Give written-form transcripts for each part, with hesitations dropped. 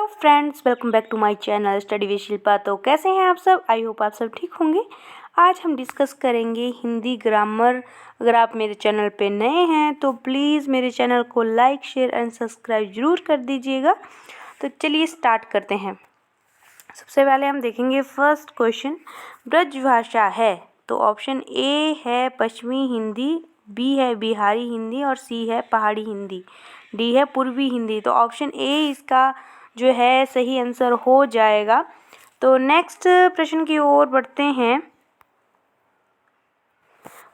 Friends, welcome back to my channel study with Shilpa. तो कैसे हैं आप सब? आई होप आप सब ठीक होंगे। आज हम डिस्कस करेंगे हिंदी ग्रामर। अगर आप मेरे चैनल पे नए हैं तो प्लीज़ मेरे चैनल को लाइक, शेयर एंड सब्सक्राइब ज़रूर कर दीजिएगा। तो चलिए स्टार्ट करते हैं। सबसे पहले हम देखेंगे फर्स्ट क्वेश्चन, ब्रजभाषा है तो ऑप्शन ए है पश्चिमी हिंदी, बी है बिहारी हिंदी और सी है पहाड़ी हिंदी, डी है पूर्वी हिंदी। तो ऑप्शन ए इसका जो है सही आंसर हो जाएगा। तो नेक्स्ट प्रश्न की ओर बढ़ते हैं।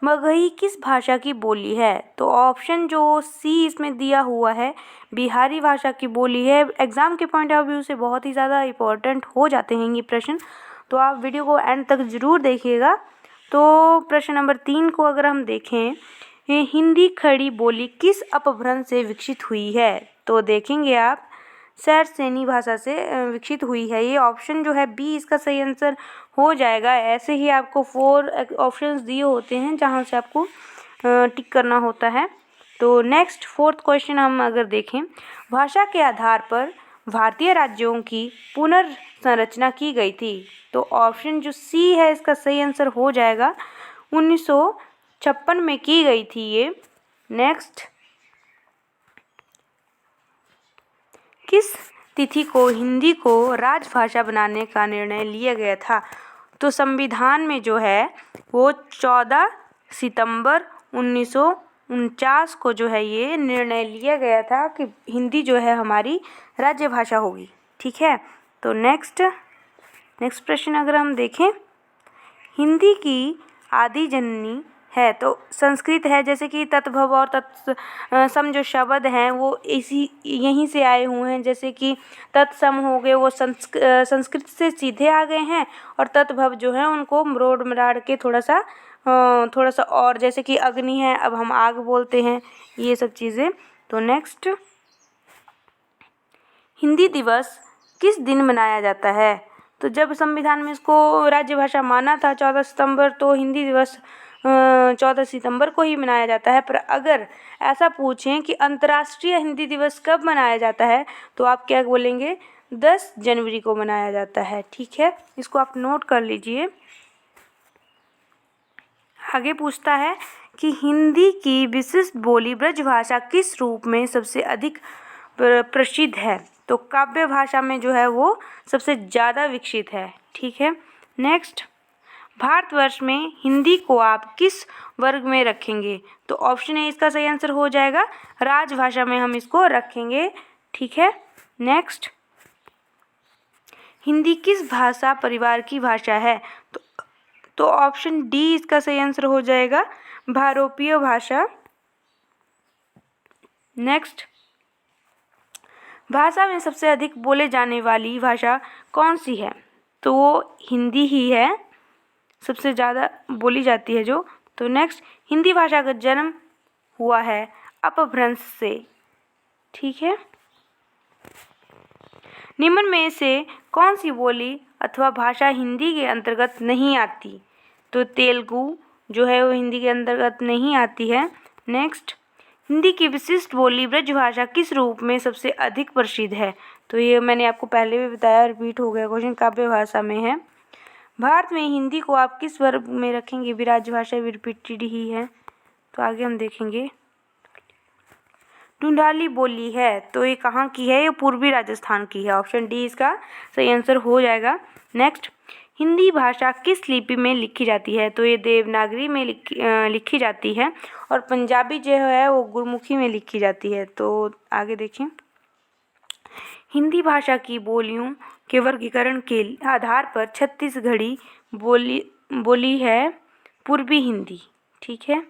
मगही किस भाषा की बोली है? तो ऑप्शन जो सी इसमें दिया हुआ है बिहारी भाषा की बोली है। एग्ज़ाम के पॉइंट ऑफ व्यू से बहुत ही ज़्यादा इम्पोर्टेंट हो जाते हैं ये प्रश्न, तो आप वीडियो को एंड तक ज़रूर देखिएगा। तो प्रश्न नंबर 3 को अगर हम देखें, हिंदी खड़ी बोली किस अपभ्रंश से विकसित हुई है? तो देखेंगे आप सैरसेनी भाषा से विकसित हुई है। ये ऑप्शन जो है बी इसका सही आंसर हो जाएगा। ऐसे ही आपको 4 ऑप्शंस दिए होते हैं जहाँ से आपको टिक करना होता है। तो नेक्स्ट फोर्थ क्वेश्चन हम अगर देखें, भाषा के आधार पर भारतीय राज्यों की पुनर्संरचना की गई थी। तो ऑप्शन जो सी है इसका सही आंसर हो जाएगा। 1956 में की गई थी ये। नेक्स्ट, किस तिथि को हिंदी को राजभाषा बनाने का निर्णय लिया गया था? तो संविधान में जो है वो 14 सितंबर 1949 को जो है ये निर्णय लिया गया था कि हिंदी जो है हमारी राज्य भाषा होगी। ठीक है। तो नेक्स्ट प्रश्न अगर हम देखें, हिंदी की आदि जननी है तो संस्कृत है, जैसे कि तत्भव और तत्सम जो शब्द हैं वो यहीं से आए हुए हैं। जैसे कि तत्सम हो गए वो संस्कृत से सीधे आ गए हैं, और तत्भव जो है उनको मरोड़ मराड़ के थोड़ा सा और, जैसे कि अग्नि है अब हम आग बोलते हैं, ये सब चीज़ें। तो नेक्स्ट, हिंदी दिवस किस दिन मनाया जाता है? तो जब संविधान में इसको राज्य भाषा माना था 14 सितंबर, तो हिंदी दिवस 14 सितंबर को ही मनाया जाता है। पर अगर ऐसा पूछें कि अंतर्राष्ट्रीय हिंदी दिवस कब मनाया जाता है, तो आप क्या बोलेंगे? 10 जनवरी को मनाया जाता है। ठीक है, इसको आप नोट कर लीजिए। आगे पूछता है कि हिंदी की विशिष्ट बोली ब्रजभाषा किस रूप में सबसे अधिक प्रसिद्ध है? तो काव्य भाषा में जो है वो सबसे ज़्यादा विकसित है। ठीक है। नेक्स्ट, भारतवर्ष में हिंदी को आप किस वर्ग में रखेंगे? तो ऑप्शन ए इसका सही आंसर हो जाएगा, राजभाषा में हम इसको रखेंगे। ठीक है। नेक्स्ट, हिंदी किस भाषा परिवार की भाषा है? तो ऑप्शन डी इसका सही आंसर हो जाएगा, भारोपीय भाषा। नेक्स्ट, भाषा में सबसे अधिक बोले जाने वाली भाषा कौन सी है? तो वो हिंदी ही है, सबसे ज़्यादा बोली जाती है जो। तो नेक्स्ट, हिंदी भाषा का जन्म हुआ है अपभ्रंश से। ठीक है। निम्न में से कौन सी बोली अथवा भाषा हिंदी के अंतर्गत नहीं आती? तो तेलुगु जो है वो हिंदी के अंतर्गत नहीं आती है। नेक्स्ट, हिंदी की विशिष्ट बोली ब्रजभाषा किस रूप में सबसे अधिक प्रसिद्ध है? तो ये मैंने आपको पहले भी बताया, रिपीट हो गया क्वेश्चन, काव्य भाषा में है। भारत में हिंदी को आप किस वर्ग में रखेंगे? भी राजभाषा भी रिपीटेड ही है। तो आगे हम देखेंगे, ढूंढाली बोली है तो ये कहाँ की है? ये पूर्वी राजस्थान की है। ऑप्शन डी इसका सही आंसर हो जाएगा। नेक्स्ट, हिंदी भाषा किस लिपि में लिखी जाती है? तो ये देवनागरी में लिखी जाती है, और पंजाबी जो है वो गुरमुखी में लिखी जाती है। तो आगे देखें, हिंदी भाषा की बोलियों के वर्गीकरण के आधार पर छत्तीसगढ़ी बोली है पूर्वी हिंदी। ठीक है।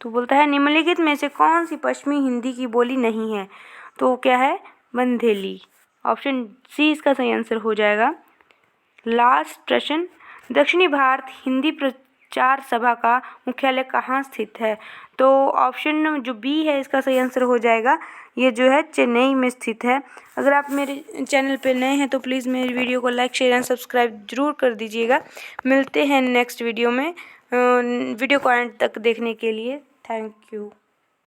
तो बोलता है निम्नलिखित में से कौन सी पश्चिमी हिंदी की बोली नहीं है? तो क्या है? बंधेली। ऑप्शन सी इसका सही आंसर हो जाएगा। लास्ट प्रश्न, दक्षिणी भारत हिंदी प्रचार सभा का मुख्यालय कहाँ स्थित है? तो ऑप्शन जो बी है इसका सही आंसर हो जाएगा। ये जो है चेन्नई में स्थित है। अगर आप मेरे चैनल पे नए हैं तो प्लीज़ मेरी वीडियो को लाइक, शेयर एंड सब्सक्राइब जरूर कर दीजिएगा। मिलते हैं नेक्स्ट वीडियो में। वीडियो को एंड तक देखने के लिए थैंक यू।